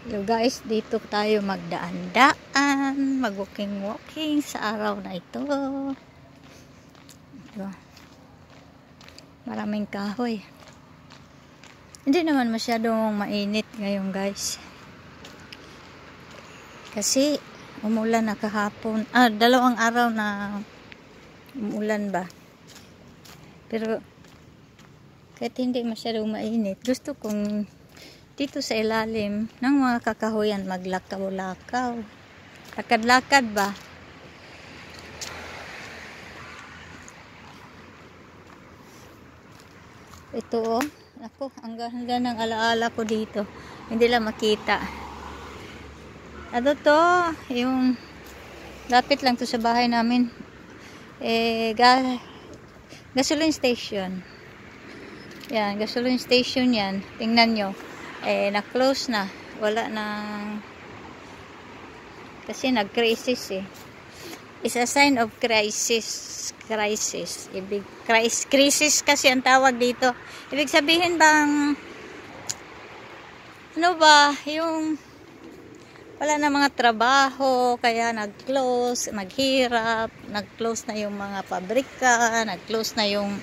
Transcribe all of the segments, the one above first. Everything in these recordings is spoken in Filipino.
Yo guys, dito tayo magdaan-daan, mag-walking-walking sa araw na ito. Ito. Maraming kahoy. Hindi naman masyadong mainit ngayon guys. Kasi umulan na kahapon. Dalawang araw na umulan ba. Pero kahit hindi masyadong mainit, gusto kong dito sa ilalim ng mga kakahuyan maglakaw-lakaw. Lakad-lakad ba? Ito oh. Ako, ang ganda ng alaala ko dito. Hindi lang makita. Ano to? Yung lapit lang to sa bahay namin. Gasoline station. Yan, gasoline station yan. Tingnan nyo. Na-close na. Wala na. Kasi nag-crisis eh. It's a sign of crisis. Crisis. Crisis kasi ang tawag dito. Ibig sabihin bang ano ba, yung wala na mga trabaho, kaya nag-close, naghirap, nag-close na yung mga pabrika, nag-close na yung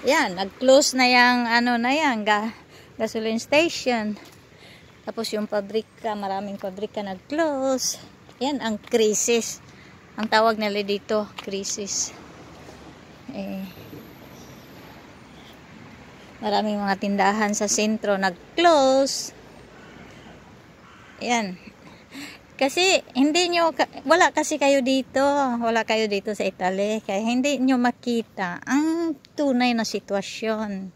nag-close na yung gasoline station. Tapos yung pabrika, maraming pabrika nag-close. Yan ang crisis. Ang tawag nila dito, crisis. Maraming mga tindahan sa sentro nag-close. Yan. Kasi wala kasi kayo dito. Wala kayo dito sa Italy. Kaya hindi nyo makita ang tunay na sitwasyon.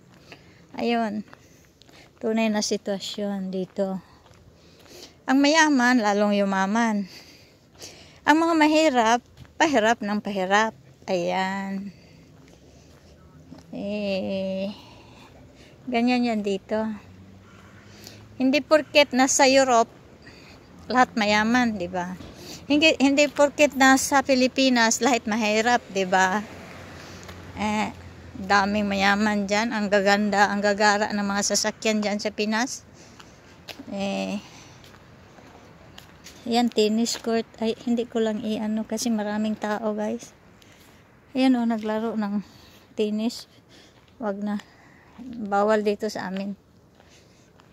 Ayun. Tunay na sitwasyon dito. Ang mayaman, lalong yumaman. Ang mga mahirap, pahirap ng pahirap. Ayan. Ganyan yan dito. Hindi porket nasa Europe, lahat mayaman, di ba? Hindi porket nasa Pilipinas, lahat mahirap, di ba? Daming mayaman dyan. Ang gaganda, ang gagara ng mga sasakyan dyan sa Pinas. Yan, tennis court. Ay, hindi ko lang kasi maraming tao, guys. Ayan o, naglaro ng tennis. Wag na. Bawal dito sa amin.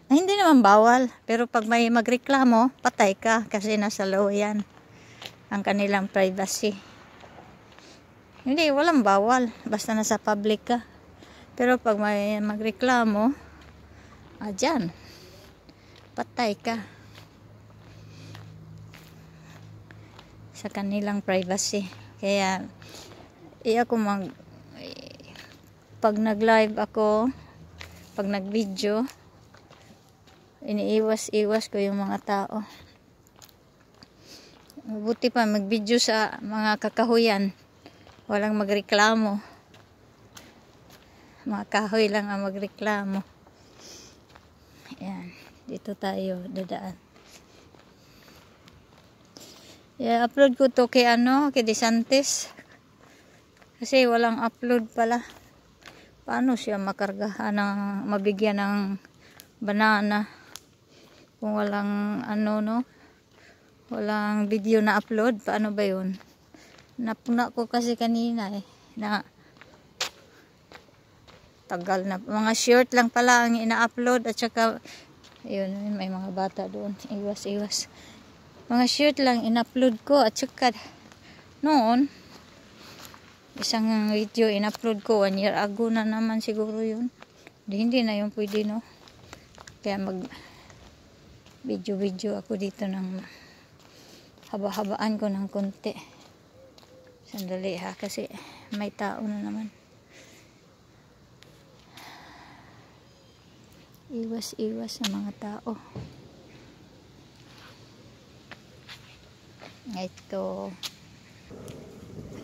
Ay, hindi naman bawal. Pero pag may magreklamo, patay ka. Kasi nasa law yan. Ang kanilang privacy. Hindi, walang bawal. Basta nasa public ka. Pero pag may magreklamo, dyan. Patay ka. Sa kanilang privacy. Kaya pag nag-live ako, pag nag-video, iniiwas-iwas ko yung mga tao. Mabuti pa mag-video sa mga kakahuyan. Walang magreklamo. Mga kahoy lang ang magreklamo. Ayan. Dito tayo dadaan. I-upload ko to kay DeSantis. Kasi walang upload pala. Paano siya mabigyan ng banana kung walang walang video na upload? Paano ba yun? Napuna ko kasi kanina na tagal na. Mga short lang pala ang ina-upload at saka yun, may mga bata doon. Iwas. Mga short lang in-upload ko at saka noon isang video in-upload ko 1 year ago na naman siguro yun. Hindi na yun pwede, no? Kaya video ako dito ng haba-habaan ko ng konti. Sandali ha, kasi may tao na naman. Iwas sa mga tao. Ito.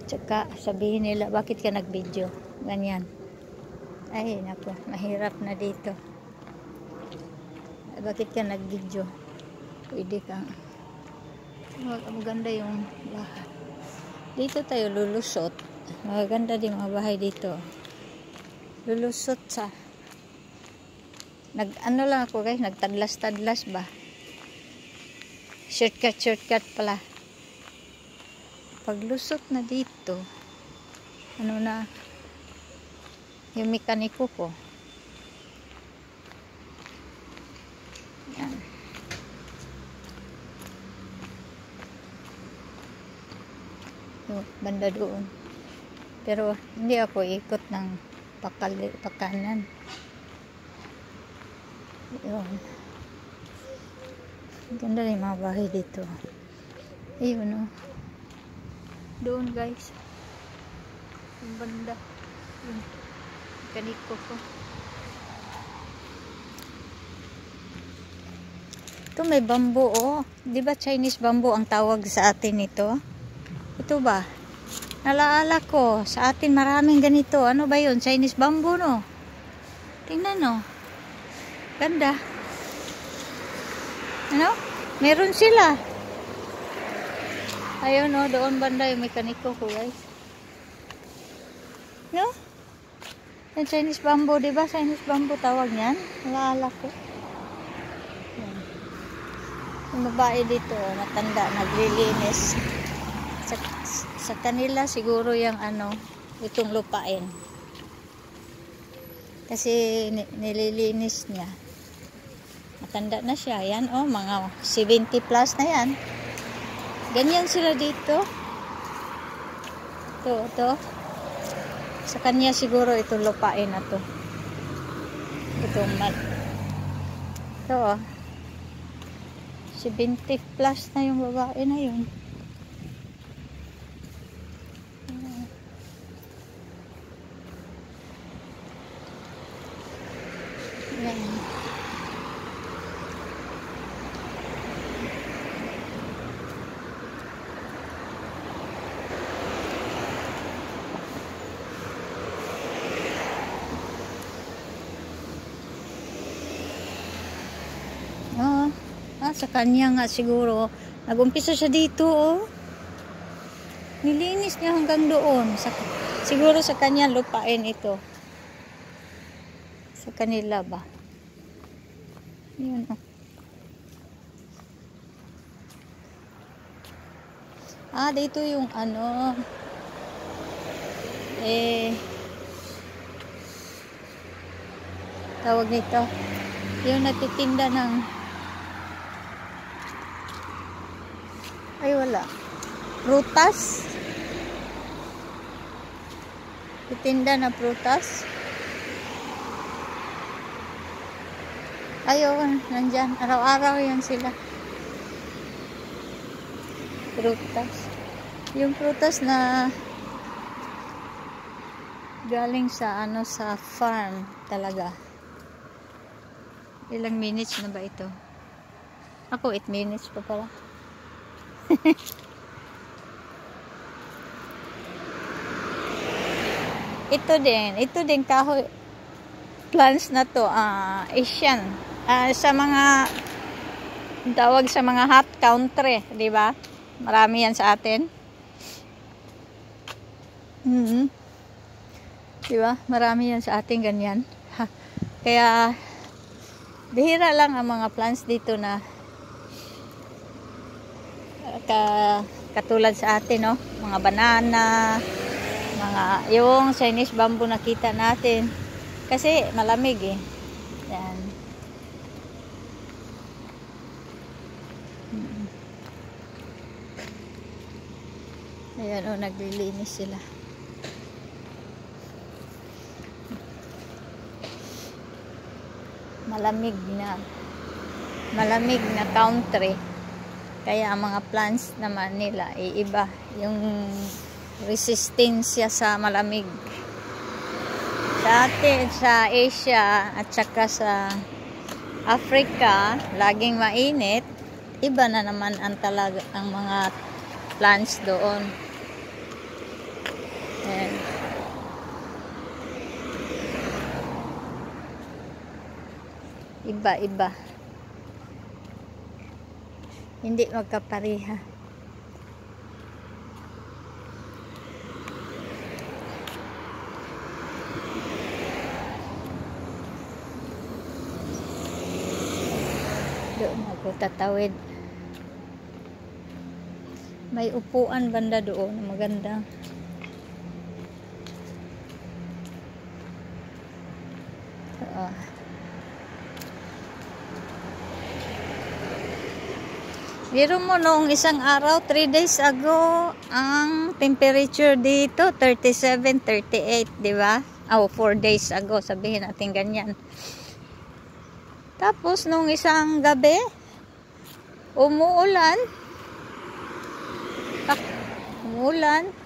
Tsaka sabihin nila, bakit ka nag-video? Ganyan. Ay, naku, mahirap na dito. Bakit ka nag-video? Pwede kang maganda yung bahay. Dito tayo lulusot. Maganda din mga bahay dito. Lulusot sa lang ako guys, nagtadlas-tadlas ba? Shortcut pala. Paglusot na dito, ano na, yung mekaniko ko. Yan. Yung banda doon. Pero hindi ako ikot ng pakanan. Yun. Ganda rin mga bahay dito. Ayun, oh. Doon, guys. Yung banda. Yung mekaniko ko. Ito may bamboo, oh. Di ba Chinese bamboo ang tawag sa atin ito? Ito ba? Nalaala ko, sa atin maraming ganito. Ano ba yun? Chinese bamboo, no? Tingnan, no? Ganda. Ano? Meron sila. Ayun, no? Doon banda yung mekaniko ko, guys. No? Yung Chinese bamboo, di ba? Chinese bamboo tawag niyan. Nalaala ko. Yan. Yung babae dito, matanda, naglilinis. Sa kanila siguro yung ano, itong lupain. Kasi nililinis niya. Matanda na siya. Yan, oh, mga 70 plus na yan. Ganyan sila dito. Ito. Sa kanya siguro itong lupain na to. Itong mat. Ito, oh. 70 plus na yung babae na yun. Yan. Sa kanya nga siguro. Nag-umpisa siya dito, oh. Nilinis niya hanggang doon. Siguro sa kanya lupain ito. Sa kanila ba? Yun, oh. Dito yung ano. Tawag nito. Yung natitinda ng wala. Prutas. Titinda na prutas. Nandyan. Araw-araw yan sila. Prutas. Yung prutas na galing sa sa farm talaga. Ilang minutes na ba ito? Ako 8 minutes pa pala. Ito din kahoy plants na to, Asian. Sa mga tawag sa mga hot country, di ba? Marami yan sa atin. Di ba? Marami yan sa atin ganyan. Kaya bihira lang ang mga plants dito na katulad sa atin, no? Mga banana, yung Chinese bamboo nakita natin. Kasi malamig eh. Yan. Ayan, oh, naglilinis sila. Malamig na country. Kaya ang mga plants naman nila iba yung resistensya sa malamig. Sa atin, sa Asia at saka sa Africa, laging mainit. Iba na naman ang mga plants doon. Ayan. Iba. Hindi magkapareha. Doon ako tatawid. May upuan banda doon, maganda. Biro mo noong isang araw, 3 days ago, ang temperature dito, 37, 38, di ba? 4 days ago, sabihin natin ganyan. Tapos, nung isang gabi, umuulan.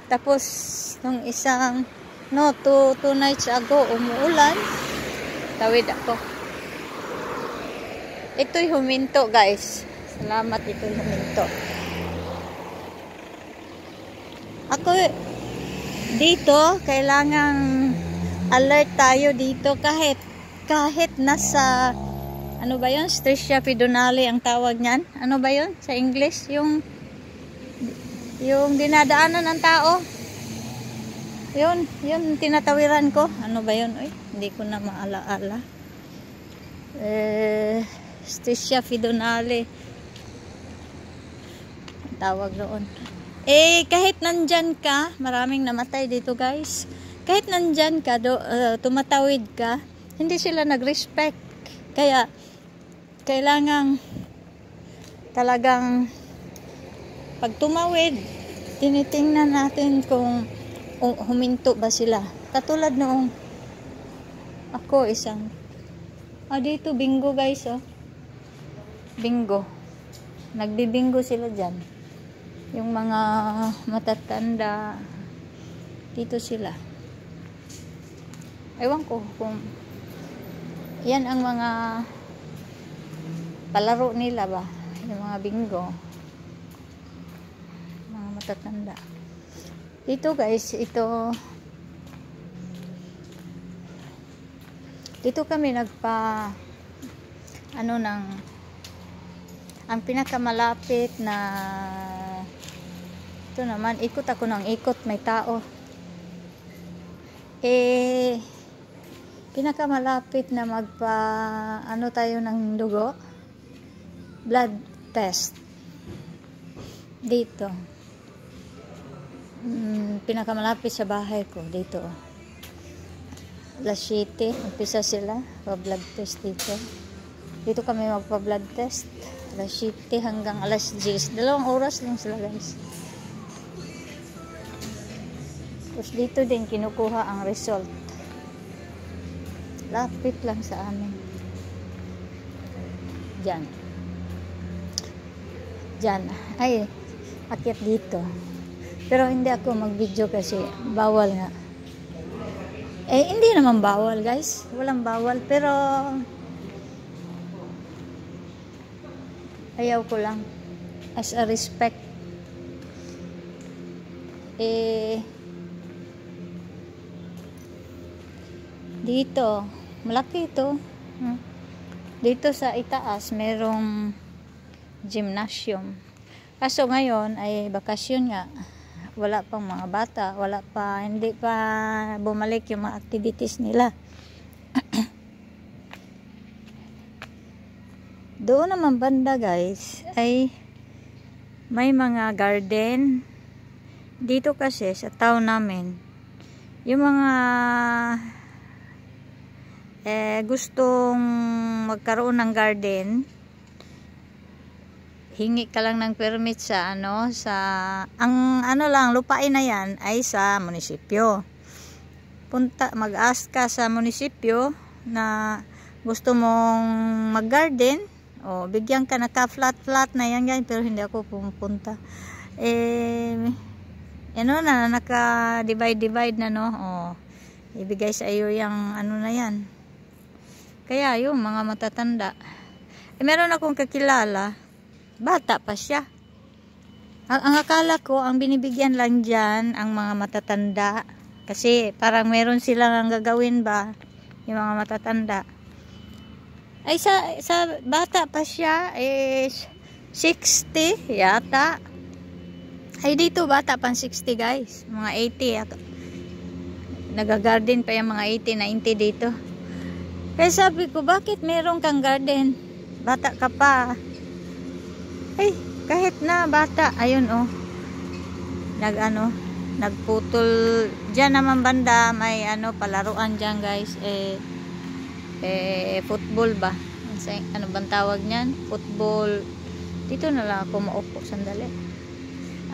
Tapos, nung isang, 2 nights ago, umuulan. Tawid ako. Ito'y huminto, guys. Salamat, ito'y huminto. Ako, dito, kailangang alert tayo dito kahit nasa, ano ba yun? Stresia pedonale ang tawag niyan. Ano ba yun sa English? Yung dinadaanan ng tao. Yun tinatawiran ko. Ano ba yun? Uy, hindi ko na maalaala. Stresia pedonale tawag doon. Kahit nandyan ka, maraming namatay dito, guys. Kahit nandyan ka, tumatawid ka, hindi sila nag-respect. Kaya, kailangang talagang pag tumawid, tinitingnan natin kung huminto ba sila. Katulad noong ako dito bingo, guys, bingo. Nagbibingo sila dyan. Yung mga matatanda, dito sila. Ewan ko kung yan ang mga palaro nila ba, yung mga bingo, mga matatanda. Dito, guys, dito kami ang pinakamalapit na ito naman, ikot ako ng ikot, may tao. Pinakamalapit na tayo ng dugo, blood test dito. Pinakamalapit sa bahay ko dito. Alas 7, umpisa sila pa-blood test dito. Dito kami magpa-blood test. Alas 7 hanggang alas 10. 2 oras lang sila, guys. Tapos dito din kinukuha ang result. Lapit lang sa amin. Diyan. Ay, akyat dito. Pero hindi ako mag-video kasi bawal nga. Hindi naman bawal, guys. Walang bawal. Pero ayaw ko lang. As a respect. Dito, malaki ito. Dito sa itaas, merong gymnasium. Kaso ngayon ay bakasyon nga. Wala pang mga bata, hindi pa bumalik yung mga activities nila. Doon naman banda, guys, ay may mga garden. Dito kasi sa town namin, yung mga gustong magkaroon ng garden, hingi ka lang ng permit sa lupain na yan ay sa munisipyo. Mag-ask ka sa munisipyo na gusto mong mag-garden, bigyan ka naka-flat na yan, guys, pero hindi ako pumunta. Naka-divide na, ibigay sa iyo yung na yan. Kaya yung mga matatanda, meron akong kakilala, bata pa siya. Ang akala ko, ang binibigyan lang dyan ang mga matatanda. Kasi parang meron silang gagawin ba, yung mga matatanda. Ay sa bata pa siya, 60 yata. Ay dito bata pang 60, guys. Mga 80. Nagagarden pa yung mga 80, 90 dito. Kaya sabi ko, bakit meron kang garden? Bata ka pa. Ay, kahit na bata, ayun nagputol dyan naman banda, may palaruan dyan guys, football ba, ano bang tawag nyan, football. Dito na lang ako maupo sandali,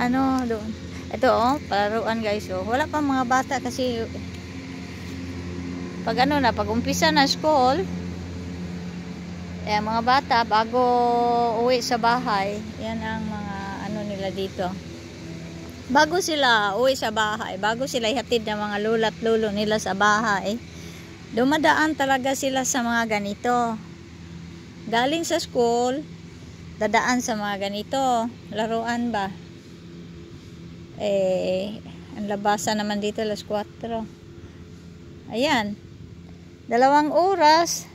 doon, ito palaruan guys. Wala pa mga bata kasi pag pag umpisa na school, mga bata bago uwi sa bahay, yan ang mga nila dito. Bago sila uwi sa bahay, bago sila ihatid ng mga lula at lolo nila sa bahay, dumadaan talaga sila sa mga ganito. Galing sa school, dadaan sa mga ganito, laruan ba. Ang labasan naman dito alas 4. Ayan. 2 oras,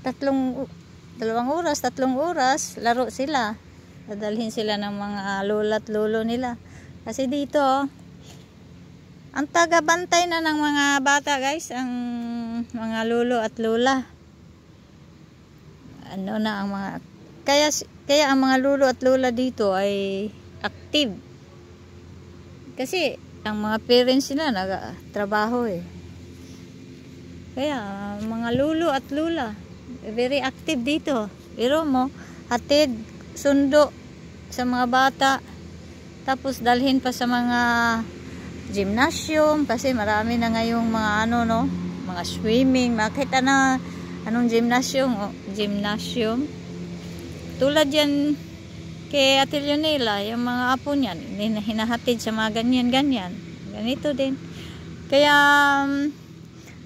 3 oras, laro sila. Dadalhin sila ng mga lula at lolo nila. Kasi dito, ang taga-bantay na ng mga bata guys, ang mga lolo at lola. Ang mga, kaya ang mga lolo at lola dito ay active. Kasi, ang mga parents nila nagtrabaho Kaya, mga lolo at lola, very active dito. Pero hatid, sundo sa mga bata. Tapos dalhin pa sa mga gymnasium kasi marami na ngayong mga mga swimming, makita na anong gymnasium. Tulad yan kay Ate Leonela, yung mga apo niyan, hinahatid sa mga ganyan. Ganito din. Kaya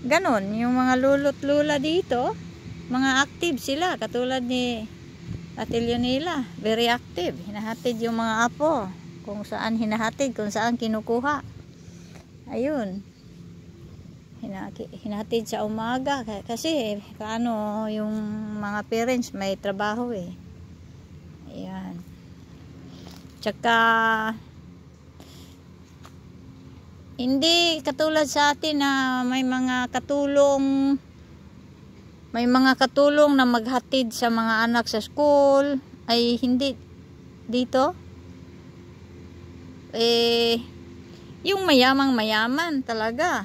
ganon, yung mga lolo't lola dito, mga active sila katulad ni Ate Leonela, very active. Hinahatid yung mga apo. Kung saan hinahatid, kung saan kinukuha. Ayun. Hinahatid sa umaga. Kasi, yung mga parents may trabaho Ayan. Tsaka, hindi katulad sa atin na may mga katulong na maghatid sa mga anak sa school. Ay, hindi dito. Yung mayaman talaga.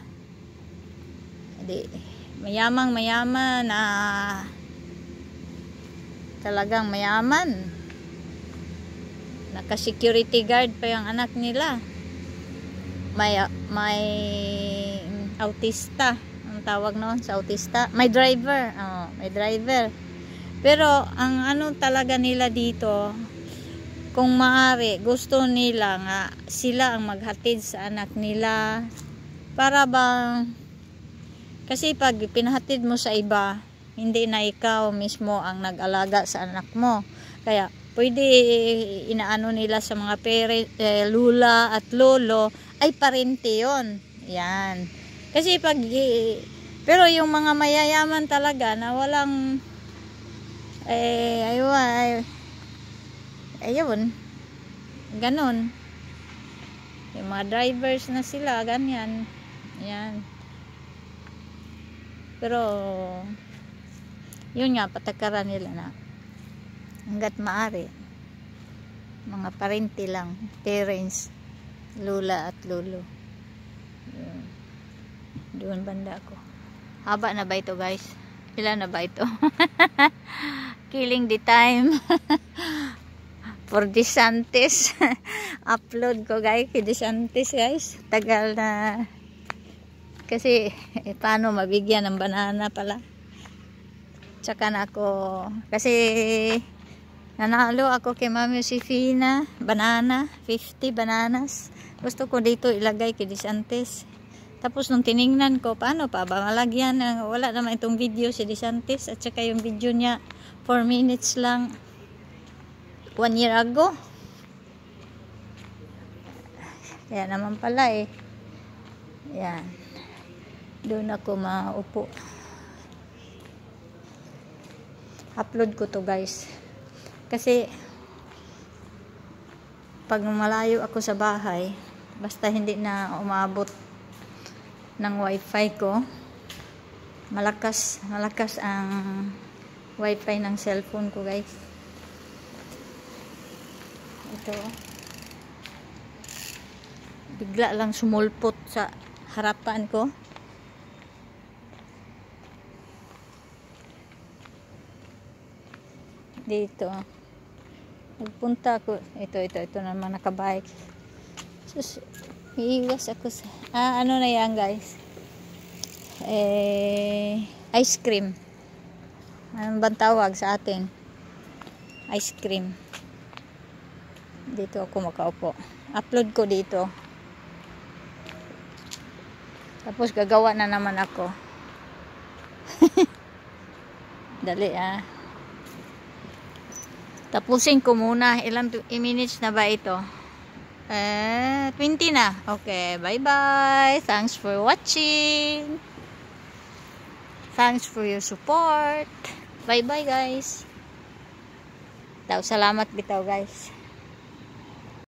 Mayaman na talagang mayaman. Naka-security guard pa yung anak nila. May autista. Ang tawag noon sa autista. May driver. May driver. Pero ang talaga nila dito, kung maaari, gusto nila nga sila ang maghatid sa anak nila. Para bang, kasi pag pinahatid mo sa iba, hindi na ikaw mismo ang nag-alaga sa anak mo. Kaya, pwede inaano nila sa mga lula at lolo, ay parente yun. Yan. Kasi pero yung mga mayayaman talaga na walang, ayun, ganon, yung mga drivers na sila, ganyan, yan. Pero yun nga, patakaran nila na hanggat maaari mga parente lang, parents, lula at lolo. Yun. Doon banda ako. Haba na ba ito guys? Ilan na ba ito? Killing the time. For DeSantis. Upload ko guys kay DeSantis guys. Tagal na. Kasi paano mabigyan ng banana pala. Tsaka na ako. Kasi nanalo ako kay Mami Josefina. Banana. 50 bananas. Gusto ko dito ilagay kay DeSantis. Tapos nung tiningnan ko, paano pa ba malagyan? Wala naman itong video si DeSantis. At saka yung video niya 4 minutes lang. 1 year ago. Kaya naman pala Yan. Doon ako maupo. Upload ko to guys. Kasi pag malayo ako sa bahay, basta hindi na umabot ng wifi ko, malakas ang wifi ng cellphone ko guys. Ito Bigla lang sumulpot sa harapan ko. Dito. Nagpunta ako. Ito naman nakabike. Sus, iiwas ako sa... ano na yan guys? Ice cream. Anong bang tawag sa atin? Ice cream. Dito ako makaupo. Upload ko dito. Tapos gagawa na naman ako. Dali tapusin ko muna. Ilang minutes na ba ito? 20 na. Okay, bye-bye. Thanks for watching. Thanks for your support. Bye-bye guys. Salamat bitaw guys.